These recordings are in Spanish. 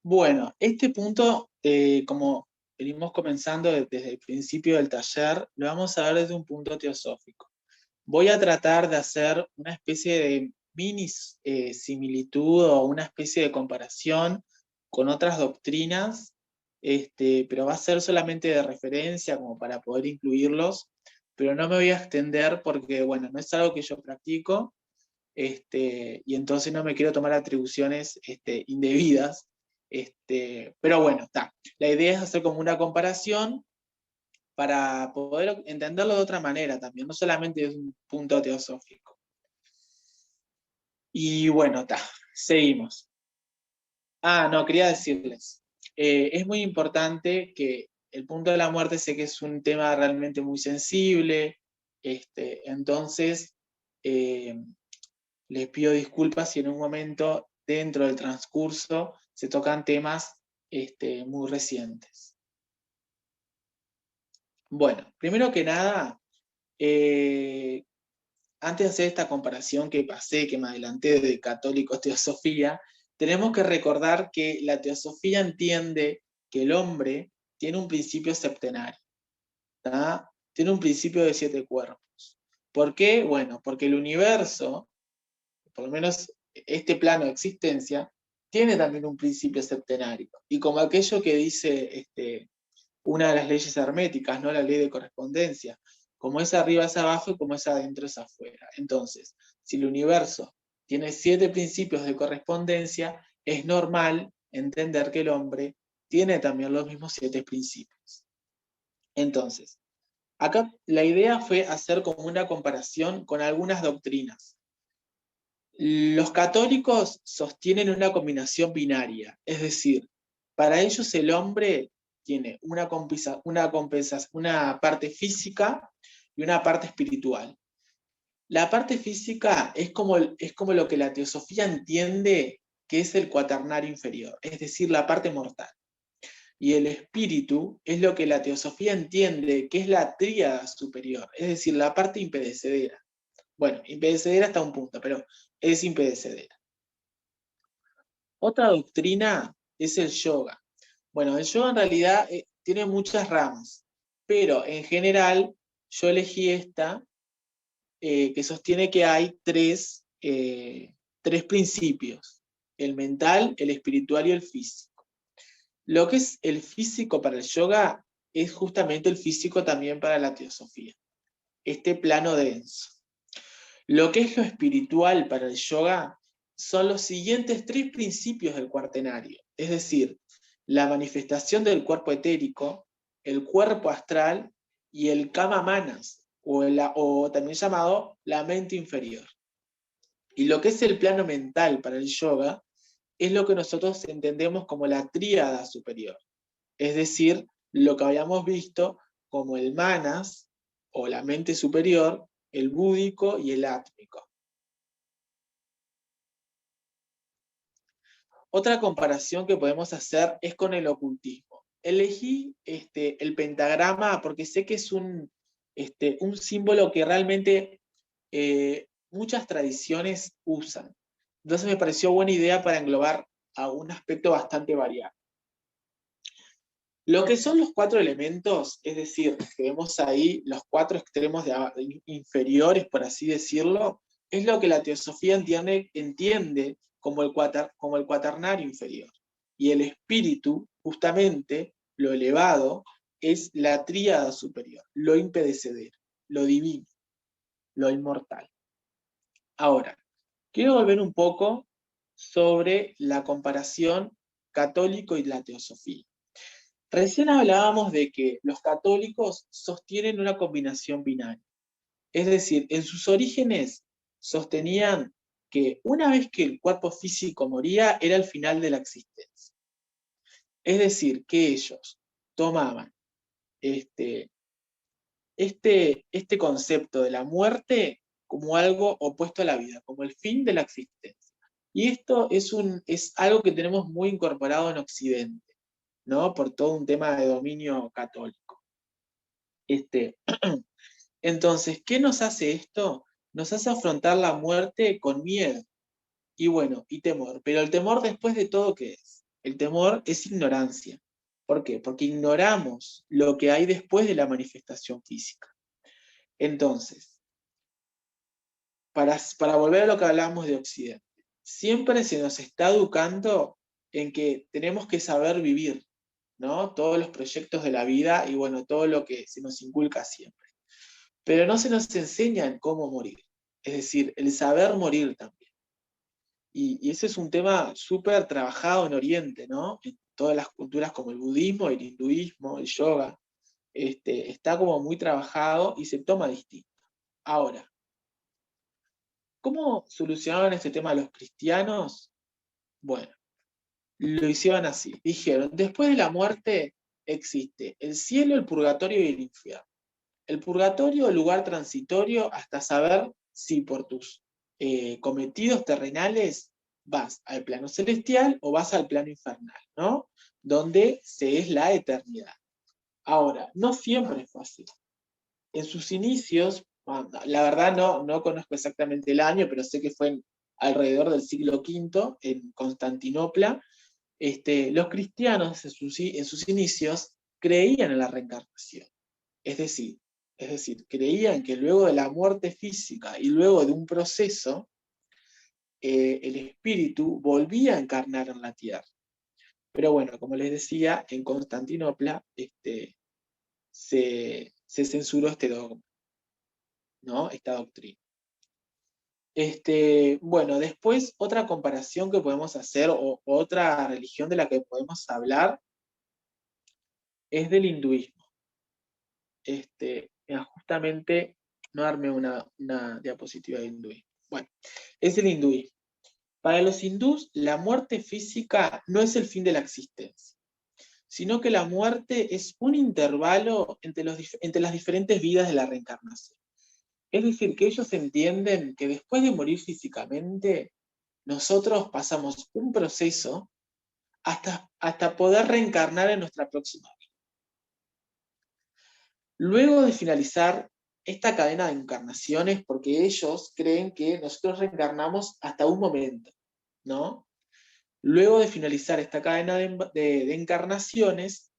Bueno, este punto, como venimos comenzando desde el principio del taller, lo vamos a ver desde un punto teosófico. Voy a tratar de hacer una especie de mini similitud o una especie de comparación con otras doctrinas, pero va a ser solamente de referencia como para poder incluirlos, pero no me voy a extender porque, bueno, no es algo que yo practico, y entonces no me quiero tomar atribuciones indebidas. Pero bueno, está. La idea es hacer como una comparación para poder entenderlo de otra manera también, no solamente desde un punto teosófico. Y bueno, está, seguimos. No, quería decirles, es muy importante que el punto de la muerte sé que es un tema realmente muy sensible, entonces eh, les pido disculpas si en un momento dentro del transcurso se tocan temas muy recientes. Bueno, primero que nada, eh, antes de hacer esta comparación que pasé, que me adelanté de católicos teosofía, tenemos que recordar que la teosofía entiende que el hombre tiene un principio septenario, ¿tá? Tiene un principio de 7 cuerpos. ¿Por qué? Bueno, porque el universo, por lo menos este plano de existencia, tiene también un principio septenario. Y como aquello que dice una de las leyes herméticas, ¿no? La ley de correspondencia. Como es arriba es abajo y como es adentro es afuera. Entonces, si el universo tiene 7 principios de correspondencia, es normal entender que el hombre tiene también los mismos 7 principios. Entonces, acá la idea fue hacer como una comparación con algunas doctrinas. Los católicos sostienen una combinación binaria, es decir, para ellos el hombre tiene una parte física y una parte espiritual. La parte física es como lo que la teosofía entiende que es el cuaternario inferior, es decir, la parte mortal. Y el espíritu es lo que la teosofía entiende que es la tríada superior, es decir, la parte impedecedera. Bueno, impedecedera hasta un punto, pero es impedecedera. Otra doctrina es el yoga. Bueno, el yoga en realidad tiene muchas ramas, pero en general yo elegí esta que sostiene que hay tres principios, el mental, el espiritual y el físico. Lo que es el físico para el yoga es justamente el físico también para la teosofía, este plano denso. Lo que es lo espiritual para el yoga son los siguientes 3 principios del cuaternario, es decir, la manifestación del cuerpo etérico, el cuerpo astral y el kama manas, o también llamado la mente inferior. Y lo que es el plano mental para el yoga es lo que nosotros entendemos como la tríada superior, es decir, lo que habíamos visto como el manas o la mente superior, el búdico y el átmico. Otra comparación que podemos hacer es con el ocultismo. Elegí el pentagrama porque sé que es un símbolo que realmente muchas tradiciones usan. Entonces me pareció buena idea para englobar a un aspecto bastante variado. Lo que son los 4 elementos, es decir, que vemos ahí los 4 extremos inferiores, por así decirlo, es lo que la teosofía entiende como el cuaternario inferior. Y el espíritu, justamente, lo elevado, es la tríada superior, lo impedecedero, lo divino, lo inmortal. Ahora, quiero volver un poco sobre la comparación católico y la teosofía. Recién hablábamos de que los católicos sostienen una combinación binaria. Es decir, en sus orígenes sostenían que una vez que el cuerpo físico moría era el final de la existencia. Es decir, que ellos tomaban este concepto de la muerte como algo opuesto a la vida, como el fin de la existencia. Y esto es algo que tenemos muy incorporado en Occidente, ¿no? Por todo un tema de dominio católico. Entonces, ¿qué nos hace esto? Nos hace afrontar la muerte con miedo y bueno, y temor. Pero el temor después de todo, ¿qué es? El temor es ignorancia. ¿Por qué? Porque ignoramos lo que hay después de la manifestación física. Entonces, para volver a lo que hablábamos de Occidente, siempre se nos está educando en que tenemos que saber vivir, ¿no? Todos los proyectos de la vida y bueno, todo lo que se nos inculca siempre. Pero no se nos enseña en cómo morir, es decir, el saber morir también. Y ese es un tema súper trabajado en Oriente, ¿no? En todas las culturas como el budismo, el hinduismo, el yoga, está como muy trabajado y se toma distinto. Ahora, ¿cómo solucionaron este tema los cristianos? Bueno, lo hicieron así. Dijeron, después de la muerte existe el cielo, el purgatorio y el infierno. El purgatorio, el lugar transitorio hasta saber si por tus cometidos terrenales vas al plano celestial o vas al plano infernal, ¿no? Donde se es la eternidad. Ahora, no siempre es fácil. En sus inicios, la verdad no conozco exactamente el año, pero sé que fue alrededor del siglo V en Constantinopla. Los cristianos en sus inicios creían en la reencarnación. Es decir, creían que luego de la muerte física y luego de un proceso, el espíritu volvía a encarnar en la tierra. Pero bueno, como les decía, en Constantinopla se censuró este dogma, ¿no? Esta doctrina. Bueno, después otra comparación que podemos hacer o otra religión de la que podemos hablar es del hinduismo. Justamente no armé una diapositiva de hinduismo. Bueno, es el hinduismo. Para los hindús, la muerte física no es el fin de la existencia, sino que la muerte es un intervalo entre las diferentes vidas de la reencarnación. Es decir, que ellos entienden que después de morir físicamente, nosotros pasamos un proceso hasta poder reencarnar en nuestra próxima vida. Luego de finalizar esta cadena de encarnaciones, porque ellos creen que nosotros reencarnamos hasta un momento, ¿no? Luego de finalizar esta cadena de encarnaciones,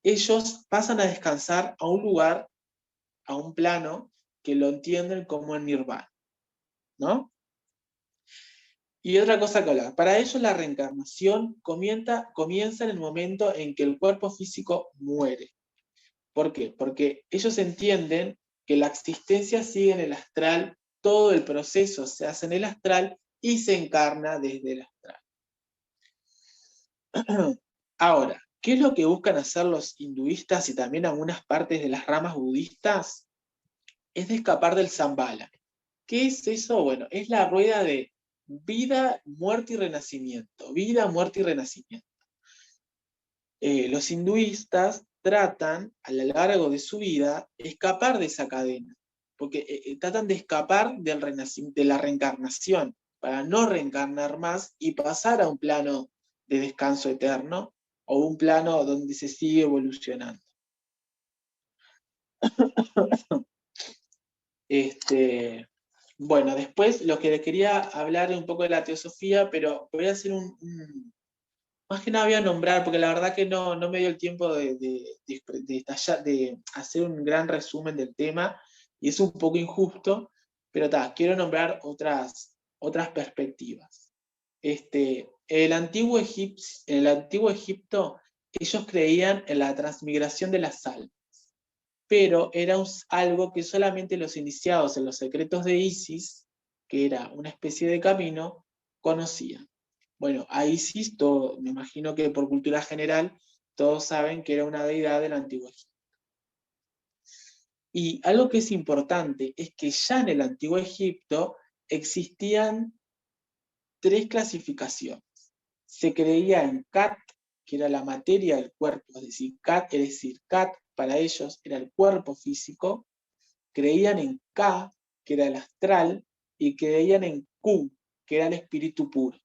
ellos pasan a descansar a un lugar, a un plano, que lo entienden como el nirvana, ¿no? Y otra cosa que hablar, para ellos la reencarnación comienza en el momento en que el cuerpo físico muere. ¿Por qué? Porque ellos entienden que la existencia sigue en el astral, todo el proceso se hace en el astral y se encarna desde el astral. Ahora, ¿qué es lo que buscan hacer los hinduistas y también algunas partes de las ramas budistas? Es de escapar del Zambala. ¿Qué es eso? Bueno, es la rueda de vida, muerte y renacimiento. Vida, muerte y renacimiento. Los hinduistas tratan a lo largo de su vida escapar de esa cadena, porque tratan de escapar de la reencarnación, para no reencarnar más y pasar a un plano de descanso eterno o un plano donde se sigue evolucionando. Bueno, después lo que les quería hablar un poco de la teosofía, pero voy a hacer más que nada voy a nombrar, porque la verdad que no me dio el tiempo de hacer un gran resumen del tema, y es un poco injusto, pero quiero nombrar otras perspectivas. En el antiguo Egipto, ellos creían en la transmigración de las almas, pero era algo que solamente los iniciados en los secretos de Isis, que era una especie de camino, conocían. Bueno, a Isis, me imagino que por cultura general, todos saben que era una deidad del Antiguo Egipto. Y algo que es importante es que ya en el Antiguo Egipto existían 3 clasificaciones. Se creía en Kat, que era la materia del cuerpo, es decir, Kat para ellos era el cuerpo físico. Creían en Ka, que era el astral, y creían en Ku, que era el espíritu puro.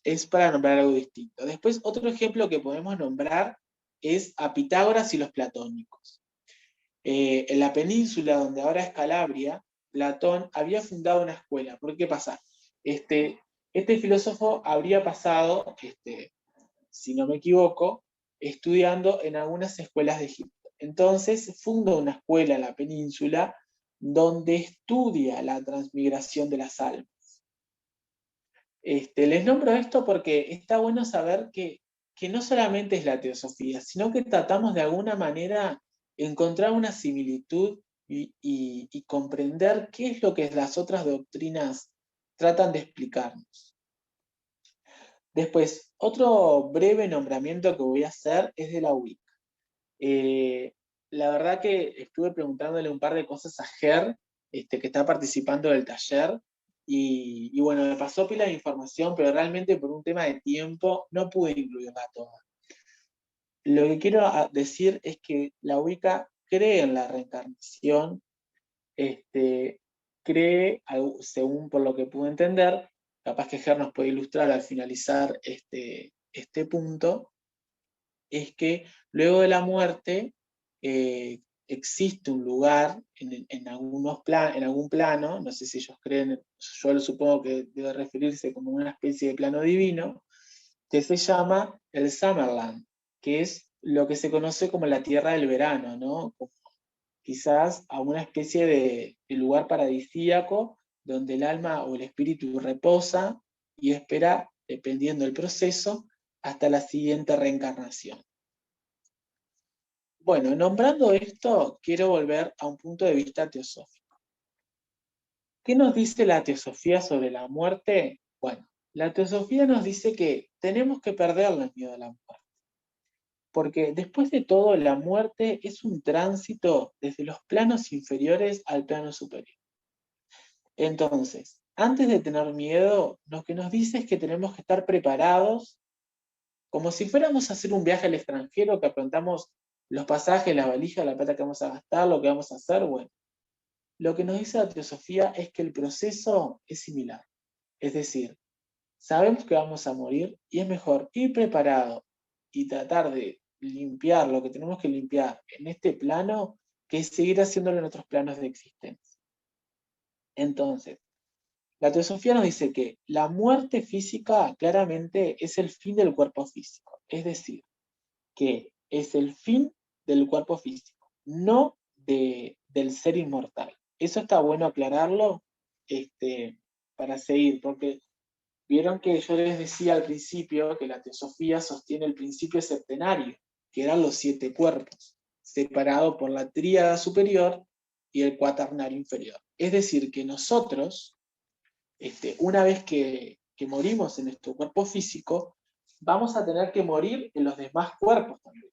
Es para nombrar algo distinto. Después, otro ejemplo que podemos nombrar es a Pitágoras y los platónicos. En la península, donde ahora es Calabria, Platón había fundado una escuela. ¿Por qué pasa? Este filósofo habría pasado, si no me equivoco, estudiando en algunas escuelas de Egipto. Entonces funda una escuela en la península donde estudia la transmigración de las almas. Les nombro esto porque está bueno saber que no solamente es la teosofía, sino que tratamos de alguna manera encontrar una similitud y comprender qué es lo que las otras doctrinas tratan de explicarnos. Después, otro breve nombramiento que voy a hacer es de la Wicca. La verdad que estuve preguntándole un par de cosas a Ger, que está participando del taller, y bueno, me pasó pila de información, pero realmente por un tema de tiempo no pude incluirla toda. Lo que quiero decir es que la Wicca cree en la reencarnación, cree, según por lo que pude entender, capaz que Ger nos puede ilustrar al finalizar este punto, es que luego de la muerte existe un lugar en algún plano, no sé si ellos creen, yo lo supongo que debe referirse como una especie de plano divino, que se llama el Summerland, que es lo que se conoce como la tierra del verano, ¿no? Como quizás a una especie de lugar paradisíaco donde el alma o el espíritu reposa y espera, dependiendo del proceso, hasta la siguiente reencarnación. Bueno, nombrando esto, quiero volver a un punto de vista teosófico. ¿Qué nos dice la teosofía sobre la muerte? Bueno, la teosofía nos dice que tenemos que perderle el miedo a la muerte. Porque después de todo, la muerte es un tránsito desde los planos inferiores al plano superior. Entonces, antes de tener miedo, lo que nos dice es que tenemos que estar preparados, como si fuéramos a hacer un viaje al extranjero, que aprontamos los pasajes, la valija, la plata que vamos a gastar, lo que vamos a hacer. Bueno, lo que nos dice la teosofía es que el proceso es similar. Es decir, sabemos que vamos a morir y es mejor ir preparado y tratar de limpiar lo que tenemos que limpiar en este plano que seguir haciéndolo en otros planos de existencia. Entonces, la teosofía nos dice que la muerte física claramente es el fin del cuerpo físico, es decir, que es el fin del cuerpo físico, no del ser inmortal. Eso está bueno aclararlo para seguir, porque vieron que yo les decía al principio que la teosofía sostiene el principio septenario, que eran los 7 cuerpos, separado por la tríada superior y el cuaternario inferior. Es decir, que nosotros, una vez que morimos en nuestro cuerpo físico, vamos a tener que morir en los demás cuerpos también.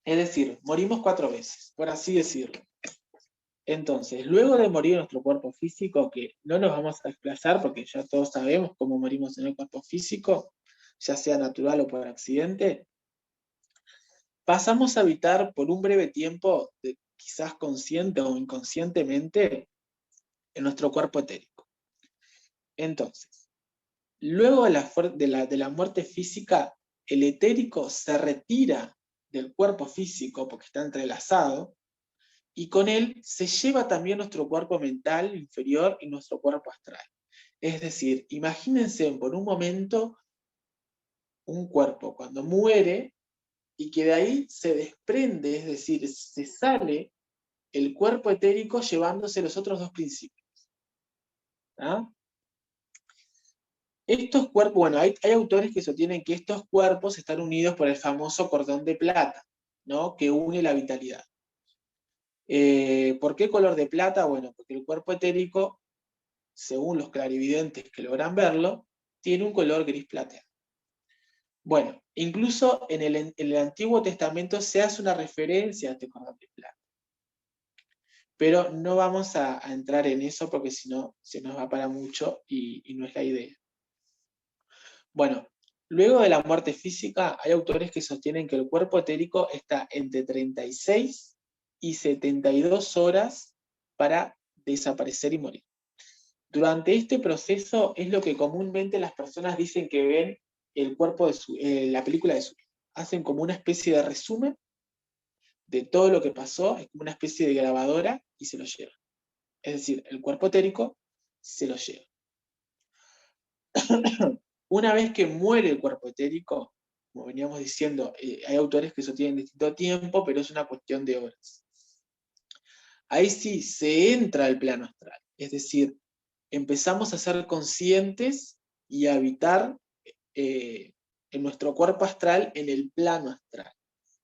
Es decir, morimos 4 veces, por así decirlo. Entonces, luego de morir en nuestro cuerpo físico, que no nos vamos a desplazar porque ya todos sabemos cómo morimos en el cuerpo físico, ya sea natural o por accidente, pasamos a habitar por un breve tiempo, quizás consciente o inconscientemente, en nuestro cuerpo etérico. Entonces, luego de la muerte física, el etérico se retira del cuerpo físico porque está entrelazado, y con él se lleva también nuestro cuerpo mental inferior y nuestro cuerpo astral. Es decir, imagínense por un momento un cuerpo cuando muere y que de ahí se desprende, es decir, se sale el cuerpo etérico llevándose los otros 2 principios. ¿Ah? Estos cuerpos, bueno, hay autores que sostienen que estos cuerpos están unidos por el famoso cordón de plata, ¿no? Que une la vitalidad. ¿Por qué color de plata? Bueno, porque el cuerpo etérico, según los clarividentes que logran verlo, tiene un color gris plateado. Bueno, incluso en el Antiguo Testamento se hace una referencia a este cordón de plata. Pero no vamos a entrar en eso porque si no se nos va para mucho y no es la idea. Bueno, luego de la muerte física, hay autores que sostienen que el cuerpo etérico está entre 36 y 72 horas para desaparecer y morir. Durante este proceso es lo que comúnmente las personas dicen que ven el cuerpo de la película de su vida. Hacen como una especie de resumen de todo lo que pasó, es como una especie de grabadora y se lo llevan. Es decir, el cuerpo etérico se lo lleva. Una vez que muere el cuerpo etérico, como veníamos diciendo, hay autores que sostienen distinto tiempo, pero es una cuestión de horas. Ahí sí se entra al plano astral, es decir, empezamos a ser conscientes y a habitar en nuestro cuerpo astral, en el plano astral,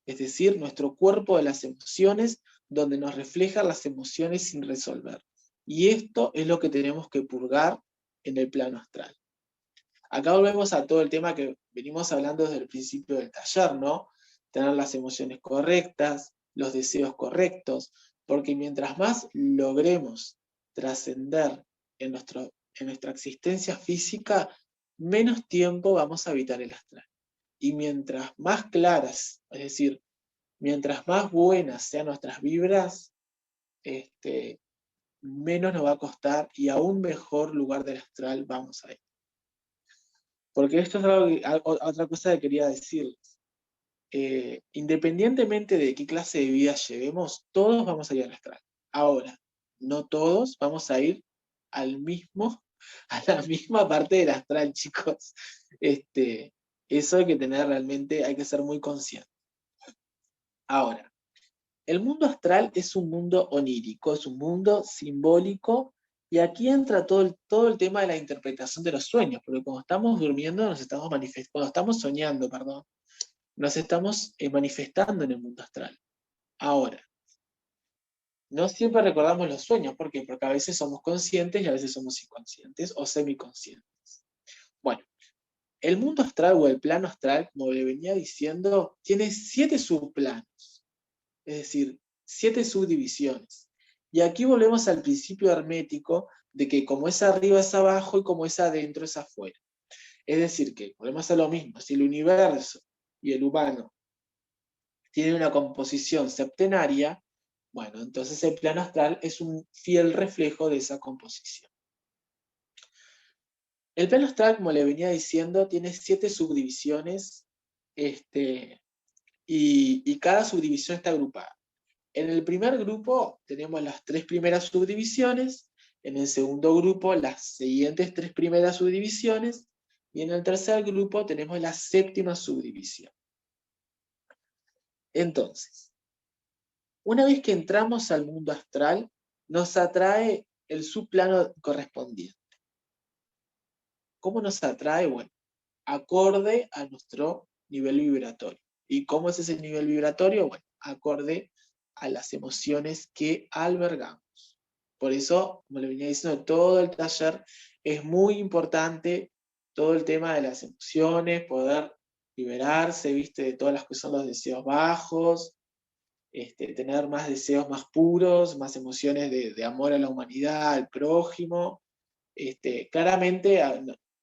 es decir, nuestro cuerpo de las emociones, donde nos reflejan las emociones sin resolver. Y esto es lo que tenemos que purgar en el plano astral. Acá volvemos a todo el tema que venimos hablando desde el principio del taller, ¿no? Tener las emociones correctas, los deseos correctos, porque mientras más logremos trascender en nuestra existencia física, menos tiempo vamos a habitar el astral. Y mientras más claras, es decir, mientras más buenas sean nuestras vibras, menos nos va a costar y a un mejor lugar del astral vamos a ir. Porque esto es otra cosa que quería decirles. Independientemente de qué clase de vida llevemos, todos vamos a ir al astral. Ahora, no todos vamos a ir a la misma parte del astral, chicos. Eso hay que tener realmente, hay que ser muy consciente. Ahora, el mundo astral es un mundo onírico, es un mundo simbólico, y aquí entra todo el tema de la interpretación de los sueños, porque cuando estamos durmiendo nos estamos cuando estamos soñando, perdón, nos estamos manifestando en el mundo astral. Ahora, no siempre recordamos los sueños, ¿por qué? Porque a veces somos conscientes y a veces somos inconscientes o semiconscientes. Bueno, el mundo astral o el plano astral, como le venía diciendo, tiene 7 subplanos, es decir, 7 subdivisiones. Y aquí volvemos al principio hermético de que como es arriba es abajo y como es adentro es afuera. Es decir, que volvemos a lo mismo, si el universo y el humano tienen una composición septenaria, bueno, entonces el plano astral es un fiel reflejo de esa composición. El plano astral, como le venía diciendo, tiene 7 subdivisiones, y cada subdivisión está agrupada. En el primer grupo tenemos las 3 primeras subdivisiones, en el segundo grupo las siguientes 3 primeras subdivisiones, y en el tercer grupo tenemos la 7ª subdivisión. Entonces, una vez que entramos al mundo astral, nos atrae el subplano correspondiente. ¿Cómo nos atrae? Bueno, acorde a nuestro nivel vibratorio. ¿Y cómo es ese nivel vibratorio? Bueno, acorde a las emociones que albergamos. Por eso, como le venía diciendo, todo el taller es muy importante, todo el tema de las emociones, poder liberarse, ¿viste? De todas las que son los deseos bajos, tener más deseos más puros, más emociones de amor a la humanidad, al prójimo. Claramente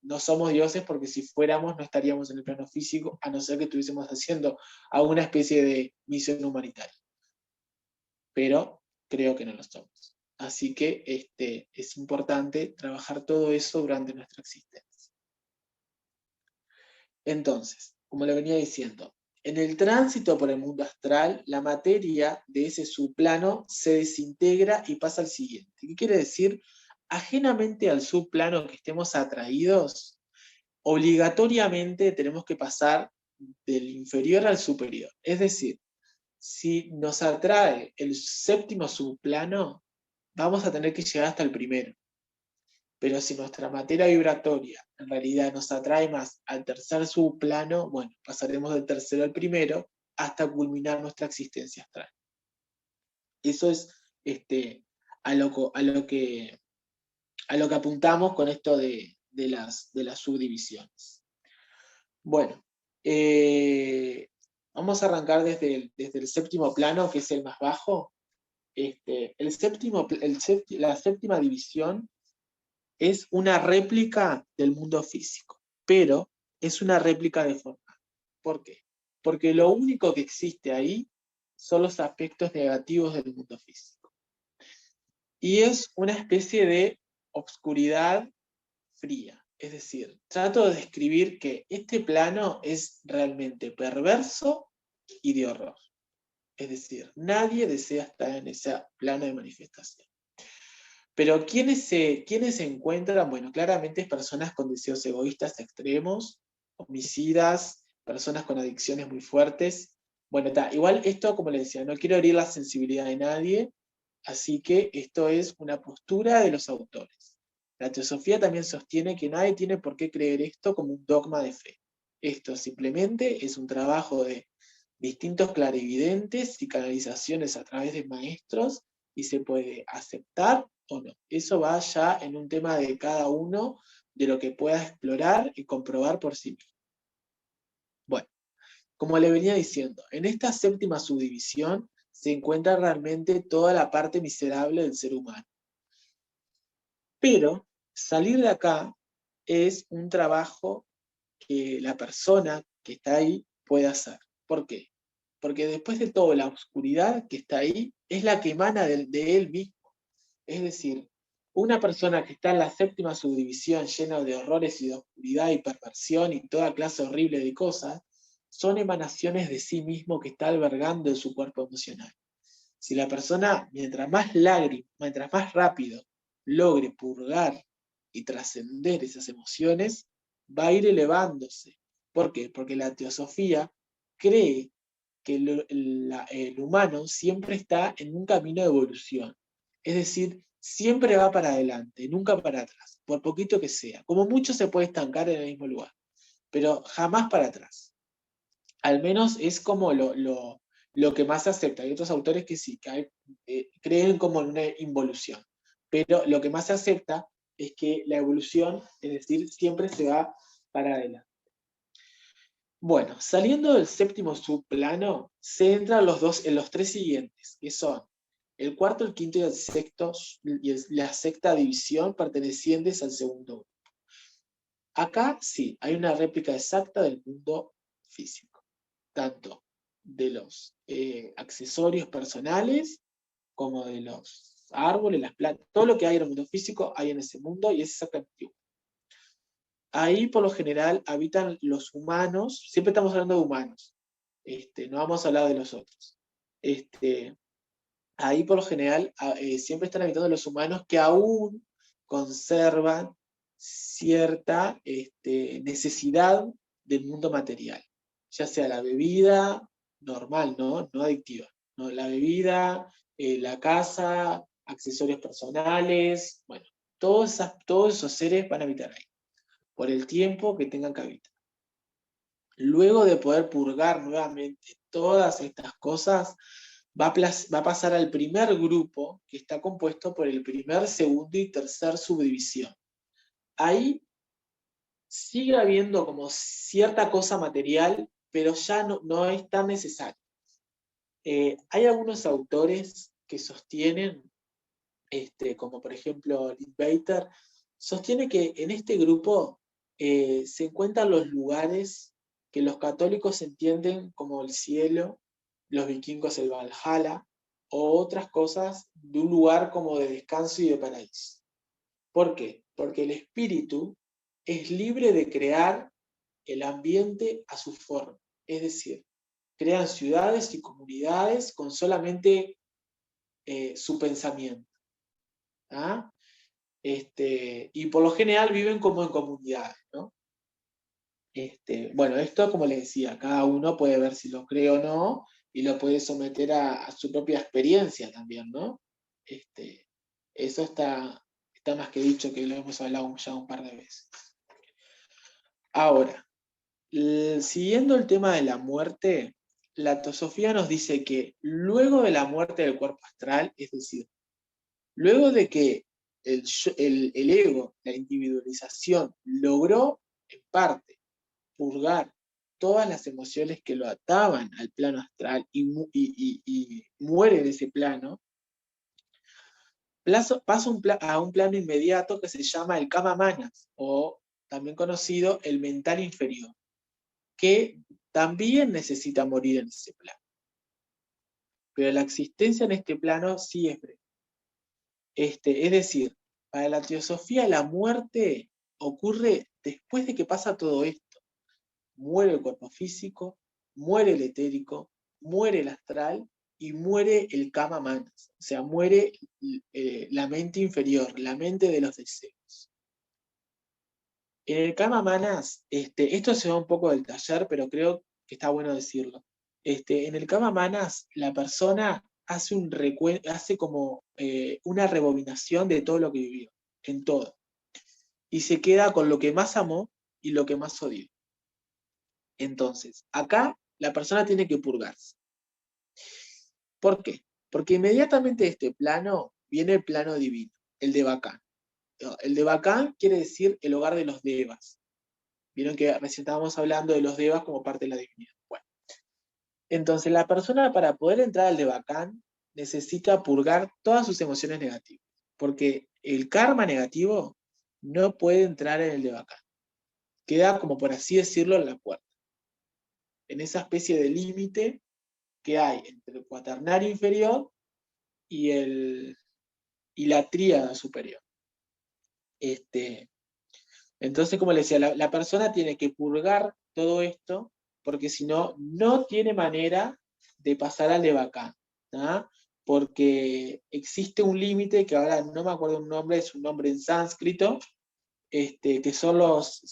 no somos dioses, porque si fuéramos no estaríamos en el plano físico, a no ser que estuviésemos haciendo alguna especie de misión humanitaria. Pero creo que no lo somos. Así que es importante trabajar todo eso durante nuestra existencia. Entonces, como le venía diciendo, en el tránsito por el mundo astral, la materia de ese subplano se desintegra y pasa al siguiente. ¿Qué quiere decir? Ajenamente al subplano que estemos atraídos, obligatoriamente tenemos que pasar del inferior al superior. Es decir, si nos atrae el 7º subplano, vamos a tener que llegar hasta el primero. Pero si nuestra materia vibratoria en realidad nos atrae más al tercer subplano, bueno, pasaremos del tercero al primero hasta culminar nuestra existencia astral. Eso es a lo que apuntamos con esto de las subdivisiones. Bueno, vamos a arrancar desde el 7º plano, que es el más bajo. La 7ª división es una réplica del mundo físico, pero es una réplica deformada. ¿Por qué? Porque lo único que existe ahí son los aspectos negativos del mundo físico. Y es una especie de obscuridad fría. Es decir, trato de describir que este plano es realmente perverso y de horror. Es decir, nadie desea estar en ese plano de manifestación. Pero ¿quiénes se encuentran? Bueno, claramente es personas con deseos egoístas extremos, homicidas, personas con adicciones muy fuertes. Bueno, igual esto, como les decía, no quiero herir la sensibilidad de nadie, así que esto es una postura de los autores. La teosofía también sostiene que nadie tiene por qué creer esto como un dogma de fe. Esto simplemente es un trabajo de distintos clarividentes y canalizaciones a través de maestros y se puede aceptar o no. Eso va ya en un tema de cada uno, de lo que pueda explorar y comprobar por sí mismo. Bueno, como le venía diciendo, en esta séptima subdivisión se encuentra realmente toda la parte miserable del ser humano. Pero salir de acá es un trabajo que la persona que está ahí puede hacer. ¿Por qué? Porque después de todo, la oscuridad que está ahí es la que emana de él mismo. Es decir, una persona que está en la séptima subdivisión llena de horrores y de oscuridad y perversión y toda clase horrible de cosas, son emanaciones de sí mismo que está albergando en su cuerpo emocional. Si la persona, mientras más rápido logre purgar y trascender esas emociones, va a ir elevándose. ¿Por qué? Porque la teosofía cree que el humano siempre está en un camino de evolución. Es decir, siempre va para adelante, nunca para atrás, por poquito que sea. Como mucho se puede estancar en el mismo lugar, pero jamás para atrás. Al menos es como lo que más se acepta. Hay otros autores que sí, creen como en una involución. Pero lo que más se acepta es que la evolución, es decir, siempre se va para adelante. Bueno, saliendo del séptimo subplano, se entran en los tres siguientes, que son el cuarto, el quinto y el sexto, y la sexta división pertenecientes al segundo grupo. Acá sí, hay una réplica exacta del mundo físico, tanto de los accesorios personales como de los árboles, las plantas, todo lo que hay en el mundo físico hay en ese mundo y es exactamente igual. Ahí por lo general habitan los humanos, siempre estamos hablando de humanos, no vamos a hablar de los otros. Ahí por lo general siempre están habitando los humanos que aún conservan cierta necesidad del mundo material, ya sea la bebida normal, no adictiva, ¿no? La bebida, la casa, accesorios personales, bueno, todos esos seres van a habitar ahí, por el tiempo que tengan que habitar. Luego de poder purgar nuevamente todas estas cosas, va a pasar al primer grupo, que está compuesto por el primer, segundo y tercer subdivisión. Ahí sigue habiendo como cierta cosa material, pero ya no es tan necesario. Hay algunos autores que sostienen, como por ejemplo Leadbeater, sostiene que en este grupo se encuentran los lugares que los católicos entienden como el cielo, los vikingos el Valhalla, o otras cosas de un lugar como de descanso y de paraíso. ¿Por qué? Porque el espíritu es libre de crear el ambiente a su forma. Es decir, crean ciudades y comunidades con solamente su pensamiento. ¿Ah? Y por lo general viven como en comunidades, ¿no? Bueno, esto, como les decía, cada uno puede ver si lo cree o no, y lo puede someter a su propia experiencia también, ¿no? Eso está más que dicho, que lo hemos hablado ya un par de veces. Ahora, siguiendo el tema de la muerte, la teosofía nos dice que luego de la muerte del cuerpo astral, es decir, luego de que el ego, la individualización, logró en parte purgar todas las emociones que lo ataban al plano astral y muere de ese plano, pasa a un plano inmediato que se llama el Kama Manas, o también conocido el mental inferior, que también necesita morir en ese plano. Pero la existencia en este plano sí es breve. Es decir, para la teosofía la muerte ocurre después de que pasa todo esto. Muere el cuerpo físico, muere el etérico, muere el astral y muere el kama manas, o sea, muere la mente inferior, la mente de los deseos. En el kama manas, esto se va un poco del taller, pero creo que está bueno decirlo. En el kama manas, la persona hace hace como una rebobinación de todo lo que vivió, en todo, y se queda con lo que más amó y lo que más odió. Entonces, acá la persona tiene que purgarse. ¿Por qué? Porque inmediatamente de este plano viene el plano divino, el de Bacán. El de Bacán quiere decir el hogar de los devas. Vieron que recién estábamos hablando de los devas como parte de la divinidad. Bueno, entonces la persona para poder entrar al de Bacán necesita purgar todas sus emociones negativas, porque el karma negativo no puede entrar en el de Bacán. Queda, como por así decirlo, en la puerta, en esa especie de límite que hay entre el cuaternario inferior y, y la tríada superior. Entonces, como le decía, la persona tiene que purgar todo esto, porque si no, no tiene manera de pasar al de Bacán, ¿tá? Porque existe un límite que ahora no me acuerdo un nombre, es un nombre en sánscrito, que son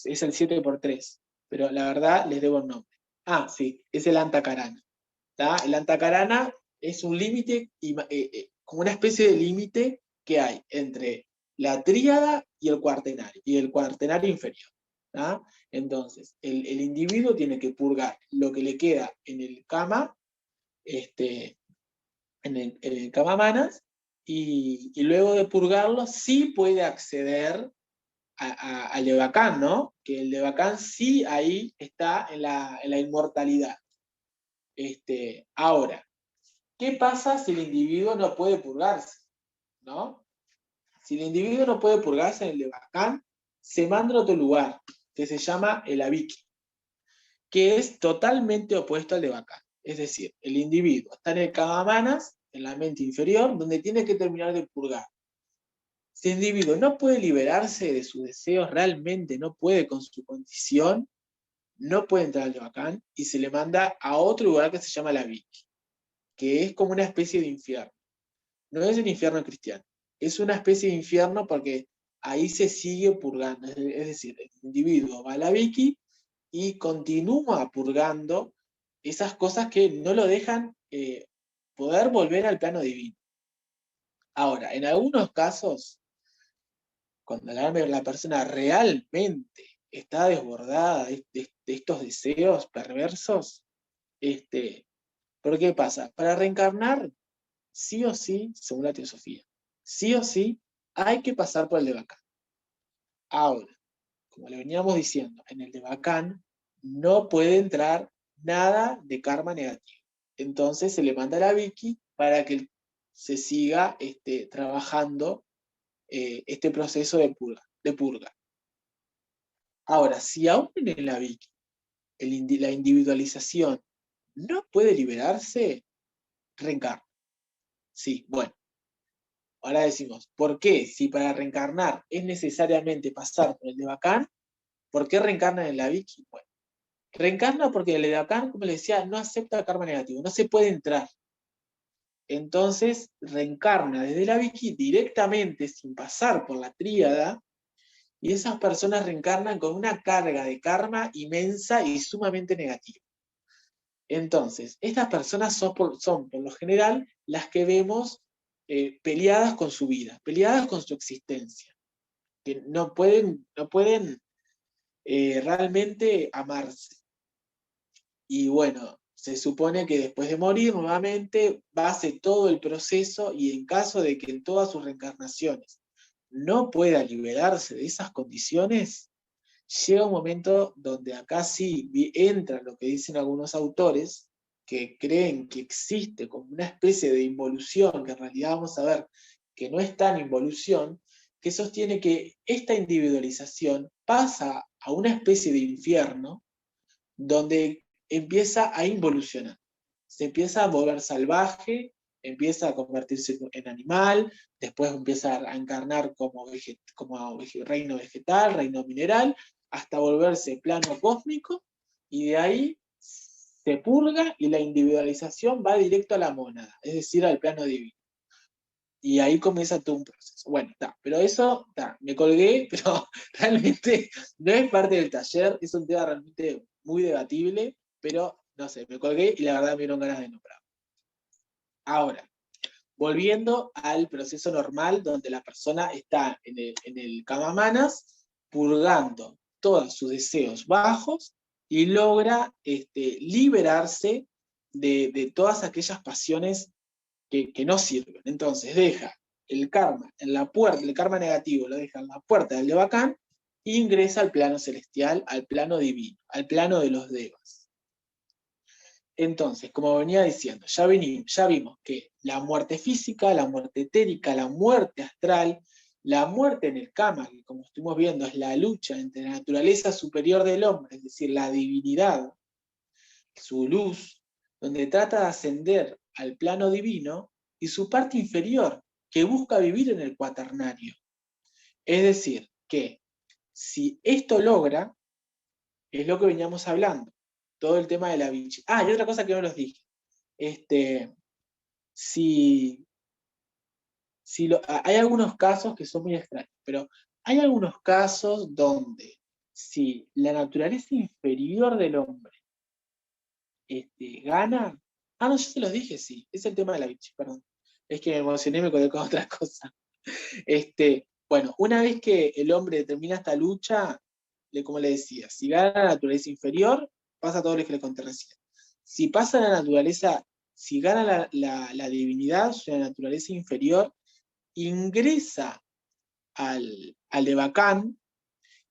es el 7×3, pero la verdad les debo el nombre. Ah, sí, es el Antakarana. ¿Tá? El Antakarana es un límite, como una especie de límite que hay entre la tríada y el cuartenario inferior. ¿Tá? Entonces, el individuo tiene que purgar lo que le queda en el kama, en el kama manas, y luego de purgarlo, sí puede acceder al Levacán, ¿no? Que el Levacán sí ahí está en la inmortalidad. Ahora, ¿qué pasa si el individuo no puede purgarse? ¿No? Si el individuo no puede purgarse en el Levacán, se manda a otro lugar, que se llama el Abiki, que es totalmente opuesto al Levacán. Es decir, el individuo está en el Kama-manas, en la mente inferior, donde tiene que terminar de purgar. Si el individuo no puede liberarse de sus deseos, realmente no puede con su condición, no puede entrar al Levacán y se le manda a otro lugar que se llama el Abiki, que es como una especie de infierno. No es el infierno cristiano, es una especie de infierno porque ahí se sigue purgando, es decir, el individuo va a la Vicky y continúa purgando esas cosas que no lo dejan poder volver al plano divino. Ahora, en algunos casos, cuando la persona realmente está desbordada de estos deseos perversos, ¿por qué pasa? Para reencarnar, sí o sí, según la teosofía, sí o sí hay que pasar por el de Bacán. Ahora, como le veníamos diciendo, en el de Bacán no puede entrar nada de karma negativo. Entonces se le manda a la Vicky para que se siga trabajando este proceso de purga. Ahora, si aún en la Vicky la individualización no puede liberarse, reencarna. Sí, bueno. Ahora decimos, ¿por qué? Si para reencarnar es necesariamente pasar por el de Bacán, ¿por qué reencarna en la Vicky? Bueno, reencarna porque el de Bacán, como le decía, no acepta karma negativo, no se puede entrar. Entonces reencarna desde la Vicky directamente, sin pasar por la tríada, y esas personas reencarnan con una carga de karma inmensa y sumamente negativa. Entonces, estas personas son por lo general las que vemos peleadas con su vida, peleadas con su existencia, que no pueden realmente amarse. Y bueno, se supone que después de morir nuevamente va a hacer todo el proceso y en caso de que en todas sus reencarnaciones no pueda liberarse de esas condiciones, llega un momento donde acá sí entra lo que dicen algunos autores, que creen que existe como una especie de involución, que en realidad vamos a ver que no es tan involución, que sostiene que esta individualización pasa a una especie de infierno donde empieza a involucionar. Se empieza a volver salvaje, empieza a convertirse en animal, después empieza a encarnar como reino vegetal, reino mineral, hasta volverse plano cósmico, y de ahí se purga y la individualización va directo a la mónada, es decir, al plano divino. Y ahí comienza todo un proceso. Bueno, está, pero eso, está, me colgué, pero realmente no es parte del taller, es un tema realmente muy debatible, pero no sé, me colgué y la verdad me dieron ganas de nombrar. Ahora, volviendo al proceso normal donde la persona está en el Kamamanas purgando todos sus deseos bajos y logra liberarse de todas aquellas pasiones que no sirven. Entonces deja el karma en la puerta, el karma negativo lo deja en la puerta del Devacán e ingresa al plano celestial, al plano divino, al plano de los devas. Entonces, como venía diciendo, ya vimos que la muerte física, la muerte etérica, la muerte astral, la muerte en el Kama, que como estuvimos viendo es la lucha entre la naturaleza superior del hombre, es decir, la divinidad, su luz, donde trata de ascender al plano divino, y su parte inferior, que busca vivir en el cuaternario. Es decir, que si esto logra, es lo que veníamos hablando, todo el tema de la Vichy. Ah, y otra cosa que no los dije. Si, hay algunos casos que son muy extraños, pero hay algunos casos donde si la naturaleza inferior del hombre gana. Ah, no, yo se los dije, sí. Es el tema de la Vichy, perdón. Es que me emocioné y me colgué con otra cosa. Bueno, una vez que el hombre termina esta lucha, como le decía, si gana la naturaleza inferior, pasa todo lo que le conté recién. Si pasa la naturaleza, si gana la divinidad, la naturaleza inferior, ingresa al Devacán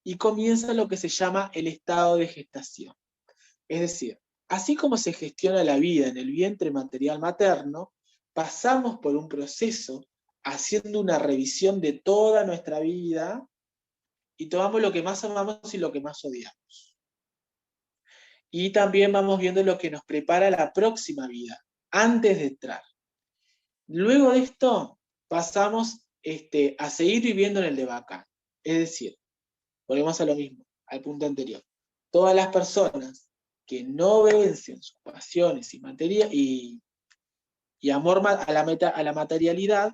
y comienza lo que se llama el estado de gestación. Es decir, así como se gestiona la vida en el vientre material materno, pasamos por un proceso haciendo una revisión de toda nuestra vida y tomamos lo que más amamos y lo que más odiamos. Y también vamos viendo lo que nos prepara la próxima vida, antes de entrar. Luego de esto, pasamos a seguir viviendo en el Devacán. Es decir, volvemos a lo mismo, al punto anterior. Todas las personas que no vencen sus pasiones y amor a la materialidad,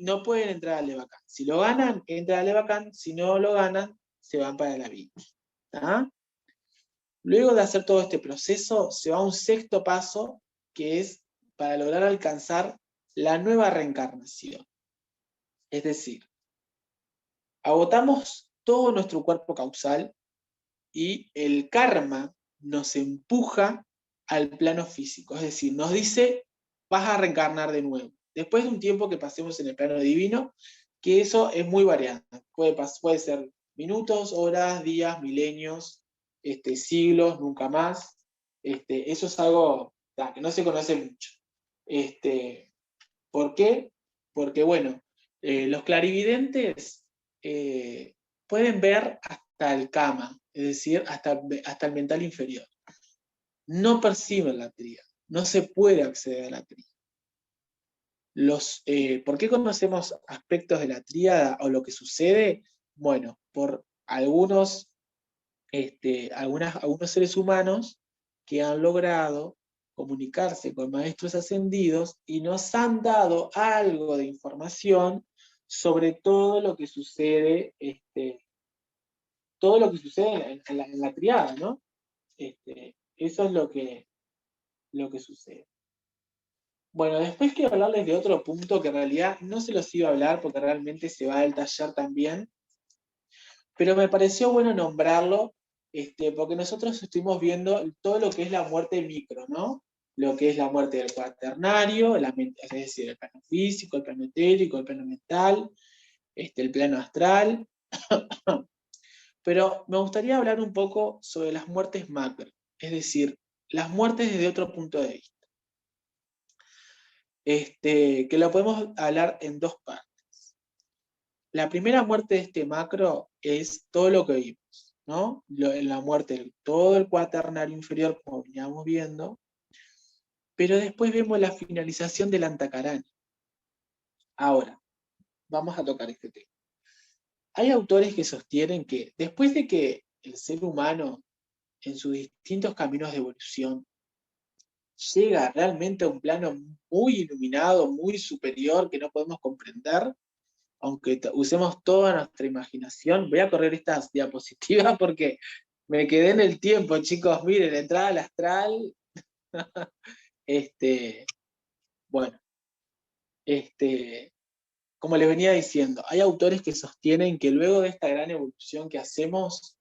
no pueden entrar al Devacán. Si lo ganan, entran al Devacán. Si no lo ganan, se van para la vida. Luego de hacer todo este proceso, se va a un sexto paso, que es para lograr alcanzar la nueva reencarnación. Es decir, agotamos todo nuestro cuerpo causal y el karma nos empuja al plano físico. Es decir, nos dice, vas a reencarnar de nuevo. Después de un tiempo que pasemos en el plano divino, que eso es muy variante. Puede ser minutos, horas, días, milenios, siglos, nunca más. Eso es algo que no se conoce mucho. ¿Por qué? Porque, bueno, los clarividentes pueden ver hasta el kama, es decir, hasta el mental inferior. No perciben la tríada, no se puede acceder a la tríada. ¿Por qué conocemos aspectos de la tríada o lo que sucede? Bueno, por algunos seres humanos que han logrado comunicarse con maestros ascendidos y nos han dado algo de información sobre todo lo que sucede, en la triada, ¿no? Eso es lo que sucede. Bueno, después quiero hablarles de otro punto que en realidad no se los iba a hablar porque realmente se va del taller también, pero me pareció bueno nombrarlo, porque nosotros estuvimos viendo todo lo que es la muerte micro, ¿no? Lo que es la muerte del cuaternario, es decir, el plano físico, el plano etérico, el plano mental, el plano astral. Pero me gustaría hablar un poco sobre las muertes macro, es decir, las muertes desde otro punto de vista. Que lo podemos hablar en dos partes. La primera muerte de este macro es todo lo que vimos, ¿no? La muerte de todo el cuaternario inferior, como veníamos viendo, pero después vemos la finalización del Antakarana. Ahora, vamos a tocar este tema. Hay autores que sostienen que después de que el ser humano, en sus distintos caminos de evolución, llega realmente a un plano muy iluminado, muy superior, que no podemos comprender, aunque usemos toda nuestra imaginación. Voy a correr estas diapositivas porque me quedé en el tiempo, chicos. Miren, entrada al astral. Este, bueno, este, como les venía diciendo, hay autores que sostienen que luego de esta gran evolución que hacemos,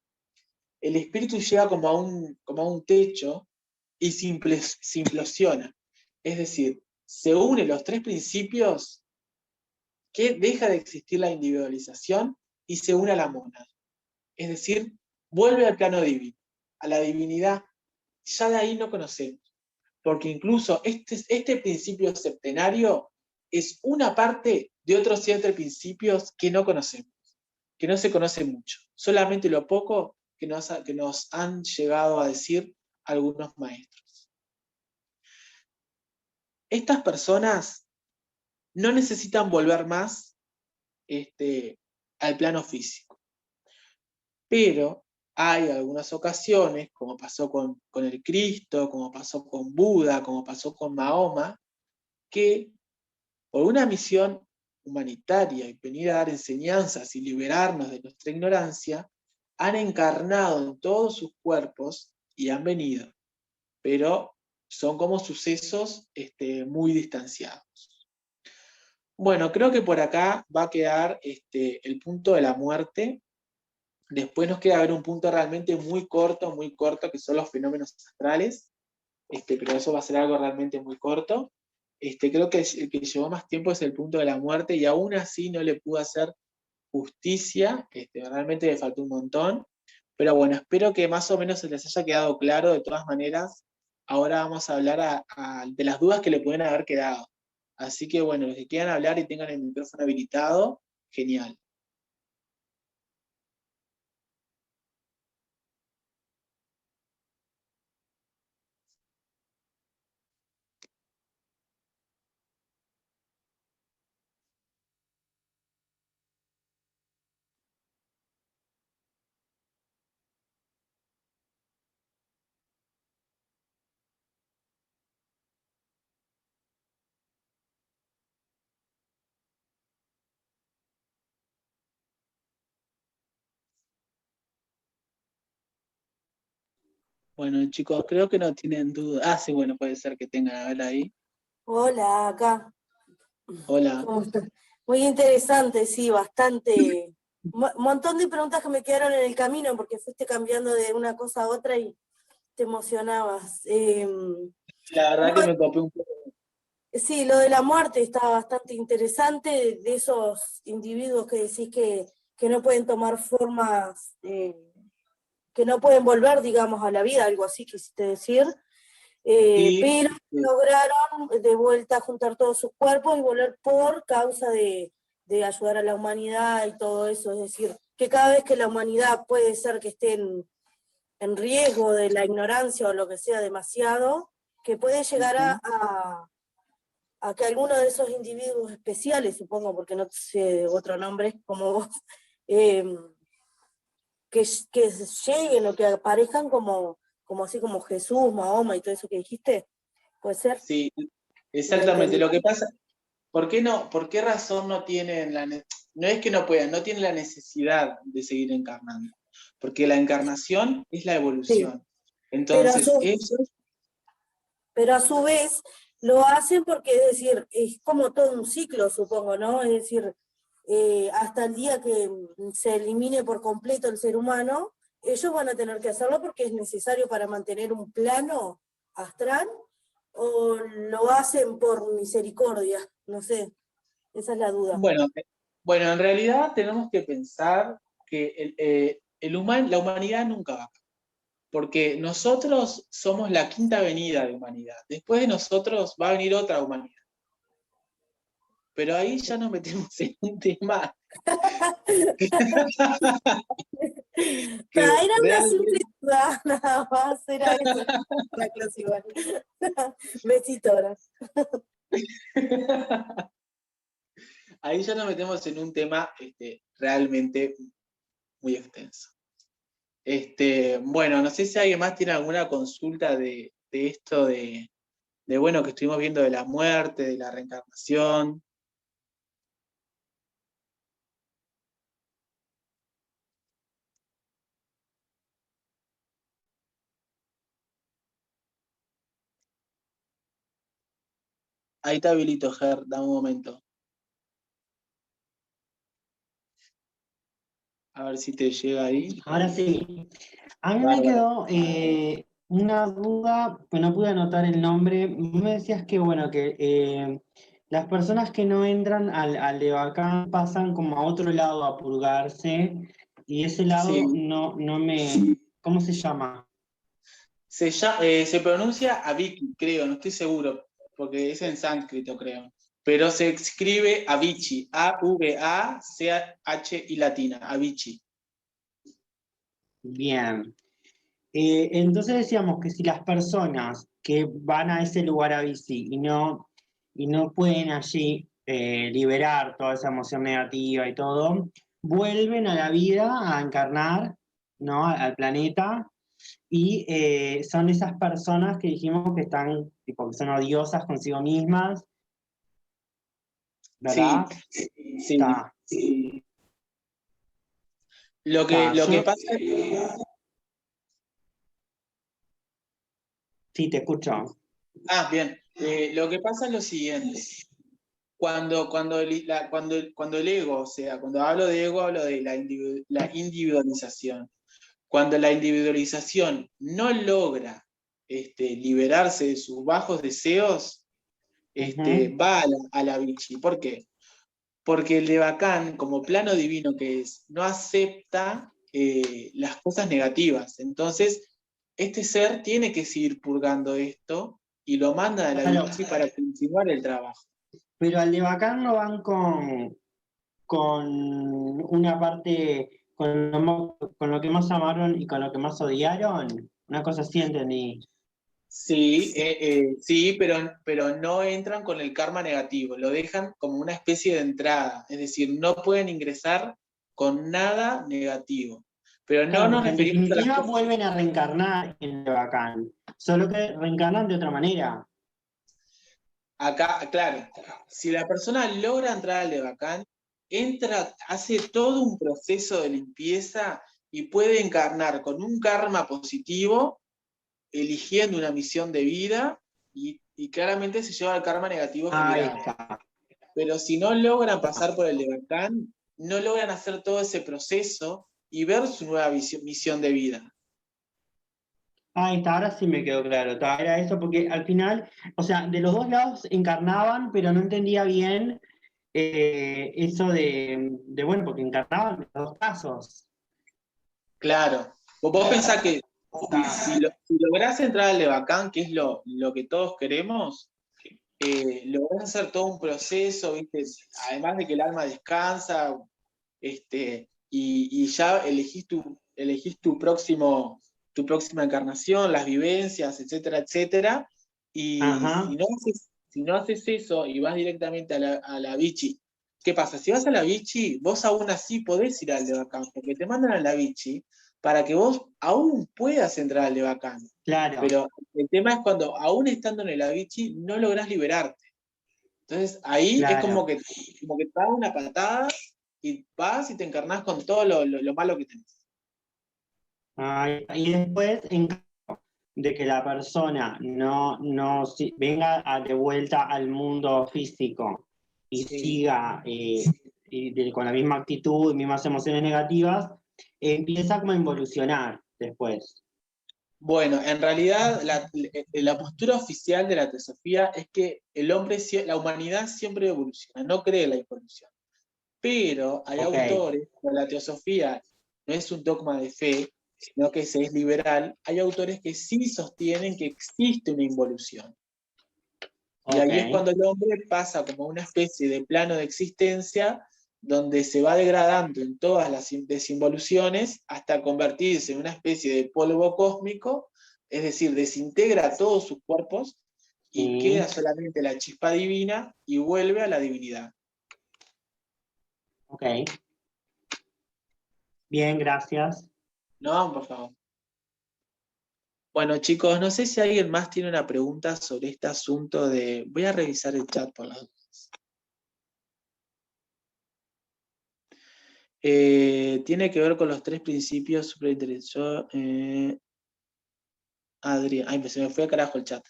el espíritu llega como a un techo y se implosiona. Es decir, se unen los tres principios, que deja de existir la individualización y se une a la mónada. Es decir, vuelve al plano divino, a la divinidad. Ya de ahí no conocemos, porque incluso este principio septenario es una parte de otros 7 principios que no conocemos, que no se conoce mucho, solamente lo poco que nos han llegado a decir algunos maestros. Estas personas no necesitan volver más al plano físico, pero hay algunas ocasiones, como pasó con el Cristo, como pasó con Buda, como pasó con Mahoma, que por una misión humanitaria y venir a dar enseñanzas y liberarnos de nuestra ignorancia, han encarnado en todos sus cuerpos y han venido, pero son como sucesos muy distanciados. Bueno, creo que por acá va a quedar el punto de la muerte. Después nos queda ver un punto realmente muy corto, que son los fenómenos astrales, pero eso va a ser algo realmente muy corto. Creo que el que llevó más tiempo es el punto de la muerte y aún así no le pudo hacer justicia, realmente le faltó un montón. Pero bueno, espero que más o menos se les haya quedado claro. De todas maneras, ahora vamos a hablar de las dudas que le pueden haber quedado. Así que bueno, los que quieran hablar y tengan el micrófono habilitado, genial. Bueno, chicos, creo que no tienen duda. Ah, sí, bueno, puede ser que tengan a ver ahí. Hola, acá. Hola. ¿Cómo estás? Muy interesante, sí, bastante. Montón de preguntas que me quedaron en el camino porque fuiste cambiando de una cosa a otra y te emocionabas. La verdad No, que me copé un poco. sí, lo de la muerte está bastante interesante, de esos individuos que decís que no pueden tomar formas, que no pueden volver, digamos, a la vida, algo así quisiste decir. Sí, Pero lograron de vuelta juntar todos sus cuerpos y volver por causa de ayudar a la humanidad y todo eso. Es decir, que cada vez que la humanidad puede ser que esté en riesgo de la ignorancia o lo que sea demasiado, que puede llegar a que alguno de esos individuos especiales, supongo, porque no sé otro nombre como vos, eh, que lleguen o que aparezcan como así como Jesús, Mahoma y todo eso que dijiste. ¿Puede ser? sí, ¿Lo exactamente. entendí? Lo que pasa, ¿por qué no? ¿Por qué razón no tienen no es que no puedan, no tienen la necesidad de seguir encarnando? Porque la encarnación es la Sí. evolución. Pero a Entonces, su, ellos, pero a su vez lo hacen porque, es decir, es como todo un ciclo, supongo, ¿no? Es decir, hasta el día que se elimine por completo el ser humano, ellos van a tener que hacerlo porque es necesario para mantener un plano astral, o lo hacen por misericordia, no sé, esa es la duda. bueno, bueno, en realidad tenemos que pensar que la humanidad nunca va a acabar, porque nosotros somos la quinta venida de humanidad. Después de nosotros va a venir otra humanidad. Pero ahí ya nos metemos en un tema que Era una simple realmente duda, nada más, era eso. La clase igual. Besito ahora. ahí ya nos metemos en un tema realmente muy extenso. Bueno, no sé si alguien más tiene alguna consulta de esto bueno, que estuvimos viendo de la muerte, de la reencarnación. Ahí está habilito, Ger, dame un momento. A ver si te llega ahí. Ahora sí. A mí me Bárbaro. quedó una duda, pues no pude anotar el nombre. Vos me decías que, bueno, que las personas que no entran al de Bacán pasan como a otro lado a purgarse, y ese lado Sí. no me... ¿Cómo se llama? Se pronuncia Avicii, creo, no estoy seguro, porque es en sánscrito, creo. Pero se escribe Avicii, A-V-A-C-H y latina, Avicii. Bien. Entonces decíamos que si las personas que van a ese lugar a bici y no pueden allí liberar toda esa emoción negativa y todo, vuelven a la vida a encarnar, ¿no? Al planeta, y son esas personas que dijimos que están, tipo, que son odiosas consigo mismas, Sí, ¿verdad? sí. Está, está. Lo que Yo pasa sí te escucho. bien. Lo que pasa es lo siguiente. Cuando el ego, o sea, cuando hablo de ego, hablo de la individualización. Cuando la individualización no logra liberarse de sus bajos deseos, Ujú. va a la Vichy. ¿Por qué? Porque el de Bacán, como plano divino que es, no acepta las cosas negativas. Entonces, este ser tiene que seguir purgando esto y lo manda a la Claro, Vichy para continuar el trabajo. pero al de Bacán no van con una parte, con lo que más amaron y con lo que más odiaron. Una cosa así entendí. Sí, sí, pero no entran con el karma negativo, lo dejan como una especie de entrada, es decir, no pueden ingresar con nada negativo. Pero no Claro, nos porque en referimos a las definitiva cosas. vuelven a reencarnar en el Bacán, solo que reencarnan de otra manera. Acá, claro, si la persona logra entrar al de Bacán, entra, hace todo un proceso de limpieza y puede encarnar con un karma positivo, eligiendo una misión de vida y claramente se lleva el karma negativo Ahí generado. está. Pero si no logran pasar por el de Bacán, no logran hacer todo ese proceso y ver su nueva misión de vida. Ahí está, ahora sí me quedó claro. Era eso porque al final, o sea, de los dos lados encarnaban, pero no entendía bien eso bueno, porque encarnaban en los dos casos. Claro. Vos pensás que si lográs entrar al de Bacán, que es lo que todos queremos, lográs hacer todo un proceso, ¿viste? Además de que el alma descansa, y ya elegís tu próxima encarnación, las vivencias, etcétera, etcétera. Y Ajá. si no haces eso y vas directamente a la Vichy, ¿qué pasa? Si vas a la Vichy, vos aún así podés ir al de Bacán, porque te mandan a la Vichy para que vos aún puedas entrar al de Bacán. Claro, Pero el tema es cuando, aún estando en el Avicii, no lográs liberarte. Entonces ahí es claro. como que te da una patada y vas y te encarnás con todo lo malo que tenés. Y después, en caso de que la persona venga de vuelta al mundo físico y Sí. siga con la misma actitud, mismas emociones negativas, empieza como a involucionar después. Bueno, en realidad la postura oficial de la teosofía es que la humanidad siempre evoluciona, no cree en la evolución. Pero hay Ok. autores, como la teosofía no es un dogma de fe, sino que se es liberal, hay autores que sí sostienen que existe una involución. Y Ok. ahí es cuando el hombre pasa como una especie de plano de existencia donde se va degradando en todas las desinvoluciones hasta convertirse en una especie de polvo cósmico, es decir, desintegra todos sus cuerpos y Sí. queda solamente la chispa divina y vuelve a la divinidad. Ok. Bien, gracias. No, por favor. Bueno, chicos, no sé si alguien más tiene una pregunta sobre este asunto de... Voy a revisar el chat por las dudas. Tiene que ver con los 3 principios súper interesantes. Adrián, ay, se me fue a carajo el chat.